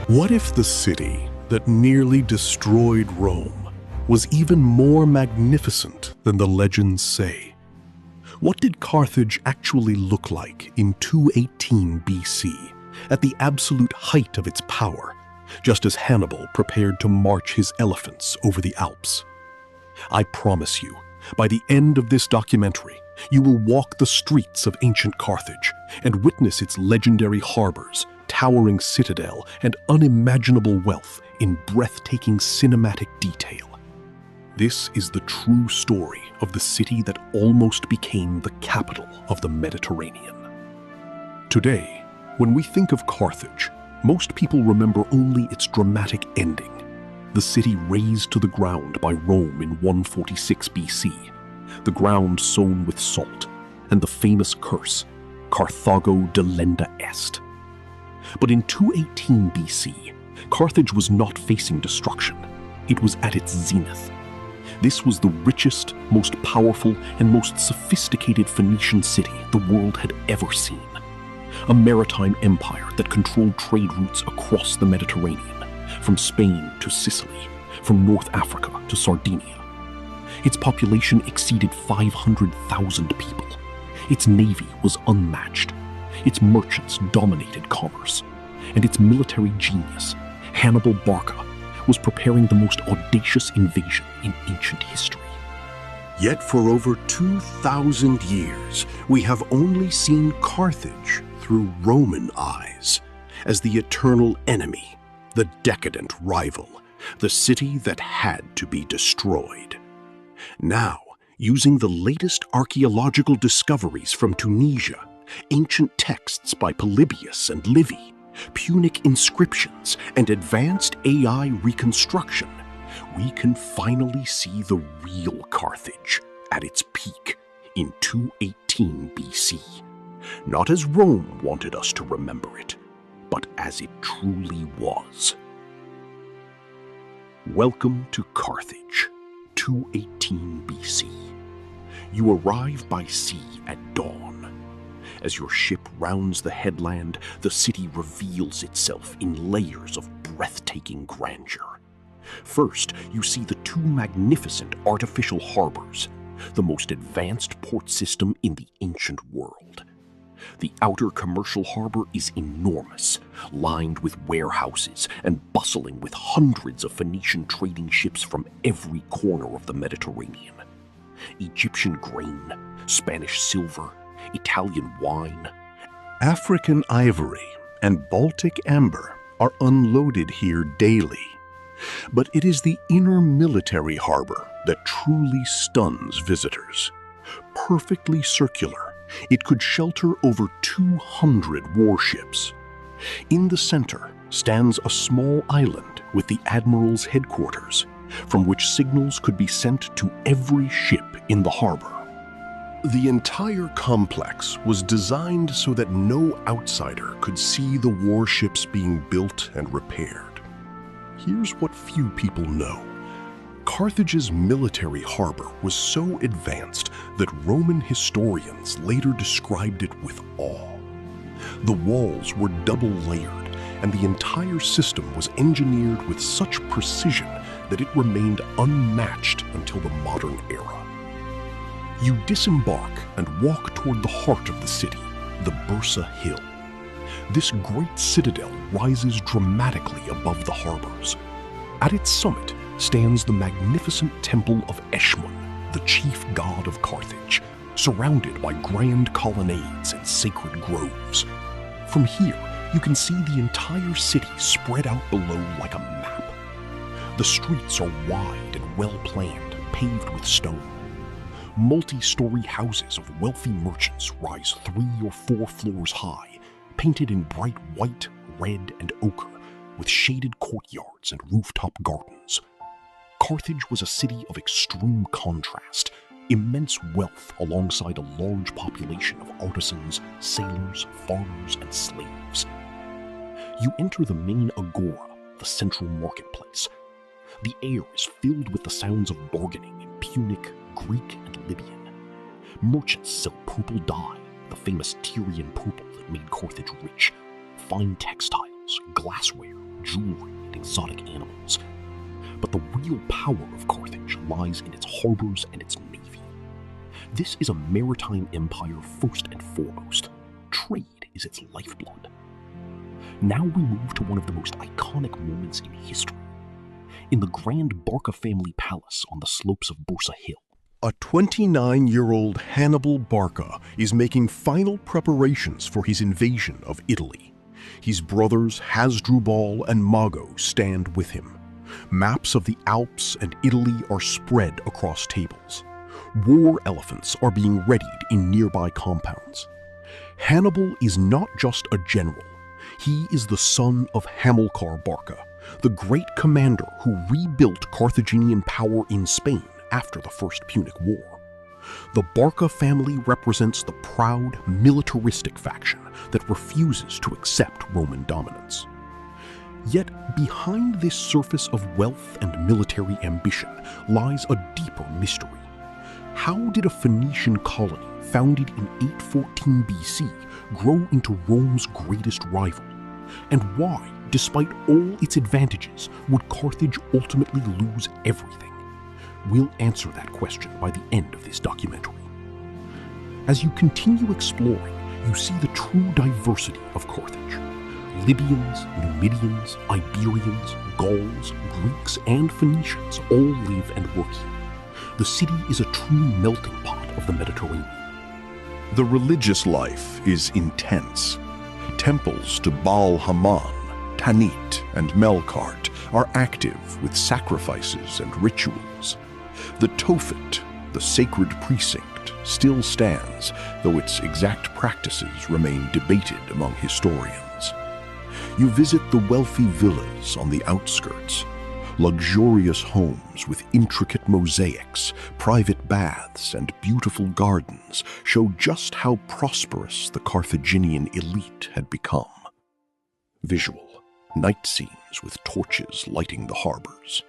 What if the city that nearly destroyed Rome was even more magnificent than the legends say? What did Carthage actually look like in 218 BC, at the absolute height of its power, just as Hannibal prepared to march his elephants over the Alps? I promise you, by the end of this documentary, you will walk the streets of ancient Carthage and witness its legendary harbors, towering citadel, and unimaginable wealth in breathtaking cinematic detail. This is the true story of the city that almost became the capital of the Mediterranean. Today, when we think of Carthage, most people remember only its dramatic ending, the city razed to the ground by Rome in 146 BC, the ground sown with salt, and the famous curse, Carthago delenda est. But in 218 BC, Carthage was not facing destruction. It was at its zenith. This was the richest, most powerful, and most sophisticated Phoenician city the world had ever seen. A maritime empire that controlled trade routes across the Mediterranean, from Spain to Sicily, from North Africa to Sardinia. Its population exceeded 500,000 people. Its navy was unmatched. Its merchants dominated commerce. And its military genius, Hannibal Barca, was preparing the most audacious invasion in ancient history. Yet for over 2,000 years, we have only seen Carthage through Roman eyes, as the eternal enemy, the decadent rival, the city that had to be destroyed. Now, using the latest archaeological discoveries from Tunisia, ancient texts by Polybius and Livy, Punic inscriptions, and advanced AI reconstruction, we can finally see the real Carthage at its peak in 218 BC. Not as Rome wanted us to remember it, but as it truly was. Welcome to Carthage, 218 BC. You arrive by sea at dawn. As your ship rounds the headland, the city reveals itself in layers of breathtaking grandeur. First, you see the two magnificent artificial harbors, the most advanced port system in the ancient world. The outer commercial harbor is enormous, lined with warehouses and bustling with hundreds of Phoenician trading ships from every corner of the Mediterranean. Egyptian grain, Spanish silver, Italian wine, African ivory, and Baltic amber are unloaded here daily. But it is the inner military harbor that truly stuns visitors. Perfectly circular, it could shelter over 200 warships. In the center stands a small island with the admiral's headquarters, from which signals could be sent to every ship in the harbor. The entire complex was designed so that no outsider could see the warships being built and repaired. Here's what few people know. Carthage's military harbor was so advanced that Roman historians later described it with awe. The walls were double-layered, and the entire system was engineered with such precision that it remained unmatched until the modern era. You disembark and walk toward the heart of the city, the Byrsa Hill. This great citadel rises dramatically above the harbors. At its summit stands the magnificent temple of Eshmun, the chief god of Carthage, surrounded by grand colonnades and sacred groves. From here, you can see the entire city spread out below like a map. The streets are wide and well-planned, paved with stone. Multi-story houses of wealthy merchants rise 3 or 4 floors high, painted in bright white, red, and ochre, with shaded courtyards and rooftop gardens. Carthage was a city of extreme contrast, immense wealth alongside a large population of artisans, sailors, farmers, and slaves. You enter the main agora, the central marketplace. The air is filled with the sounds of bargaining in Punic, Greek, and Libyan. Merchants sell purple dye, the famous Tyrian purple that made Carthage rich, fine textiles, glassware, jewelry and exotic animals. But the real power of Carthage lies in its harbors and its navy. This is a maritime empire first and foremost. Trade is its lifeblood. Now we move to one of the most iconic moments in history. In the grand Barca family palace on the slopes of Byrsa Hill, A 29-year-old Hannibal Barca is making final preparations for his invasion of Italy. His brothers Hasdrubal and Mago stand with him. Maps of the Alps and Italy are spread across tables. War elephants are being readied in nearby compounds. Hannibal is not just a general. He is the son of Hamilcar Barca, the great commander who rebuilt Carthaginian power in Spain after the First Punic War. The Barca family represents the proud, militaristic faction that refuses to accept Roman dominance. Yet behind this surface of wealth and military ambition lies a deeper mystery. How did a Phoenician colony founded in 814 BC grow into Rome's greatest rival? And why, despite all its advantages, would Carthage ultimately lose everything? We'll answer that question by the end of this documentary. As you continue exploring, you see the true diversity of Carthage. Libyans, Numidians, Iberians, Gauls, Greeks, and Phoenicians all live and work here. The city is a true melting pot of the Mediterranean. The religious life is intense. Temples to Baal Haman, Tanit, and Melkart are active with sacrifices and rituals. The Tophet, the sacred precinct, still stands, though its exact practices remain debated among historians. You visit the wealthy villas on the outskirts. Luxurious homes with intricate mosaics, private baths, and beautiful gardens show just how prosperous the Carthaginian elite had become. Visual: night scenes with torches lighting the harbors.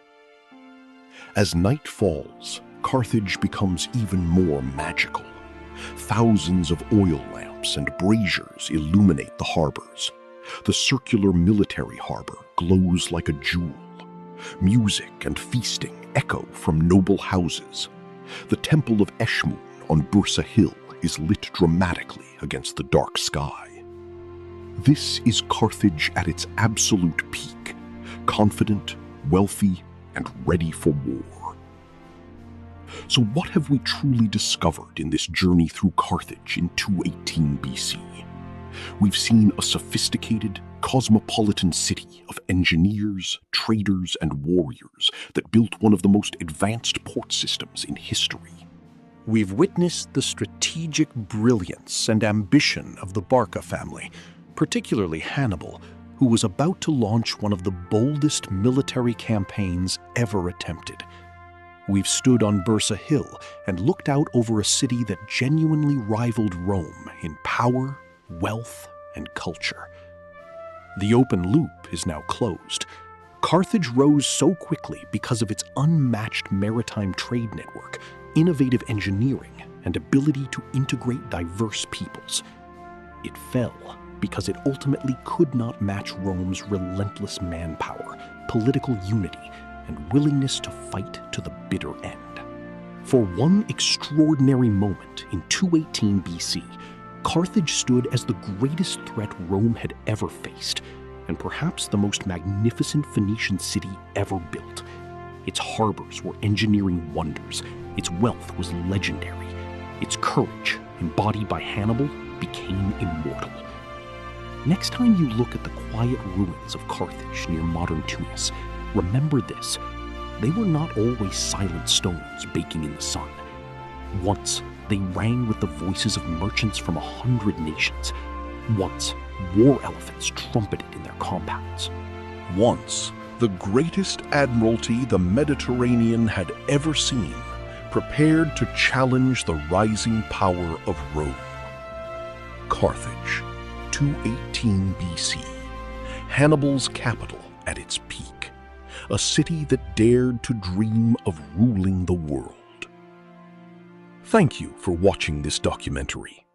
As night falls, Carthage becomes even more magical. Thousands of oil lamps and braziers illuminate the harbors. The circular military harbor glows like a jewel. Music and feasting echo from noble houses. The temple of Eshmun on Byrsa Hill is lit dramatically against the dark sky. This is Carthage at its absolute peak, confident, wealthy, and ready for war. So what have we truly discovered in this journey through Carthage in 218 BC? We've seen a sophisticated, cosmopolitan city of engineers, traders, and warriors that built one of the most advanced port systems in history. We've witnessed the strategic brilliance and ambition of the Barca family, particularly Hannibal, who was about to launch one of the boldest military campaigns ever attempted. We've stood on Byrsa Hill and looked out over a city that genuinely rivaled Rome in power, wealth, and culture. The open loop is now closed. Carthage rose so quickly because of its unmatched maritime trade network, innovative engineering, and ability to integrate diverse peoples. It fell because it ultimately could not match Rome's relentless manpower, political unity, and willingness to fight to the bitter end. For one extraordinary moment in 218 BC, Carthage stood as the greatest threat Rome had ever faced, and perhaps the most magnificent Phoenician city ever built. Its harbors were engineering wonders, its wealth was legendary, its courage, embodied by Hannibal, became immortal. Next time you look at the quiet ruins of Carthage near modern Tunis, remember this: they were not always silent stones baking in the sun. Once, they rang with the voices of merchants from 100 nations. Once, war elephants trumpeted in their compounds. Once, the greatest admiralty the Mediterranean had ever seen, prepared to challenge the rising power of Rome. Carthage, 218 BC, Hannibal's capital at its peak, a city that dared to dream of ruling the world. Thank you for watching this documentary.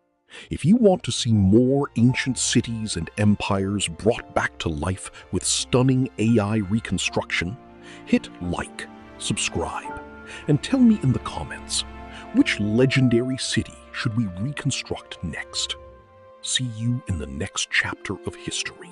If you want to see more ancient cities and empires brought back to life with stunning AI reconstruction, hit like, subscribe, and tell me in the comments, which legendary city should we reconstruct next? See you in the next chapter of history.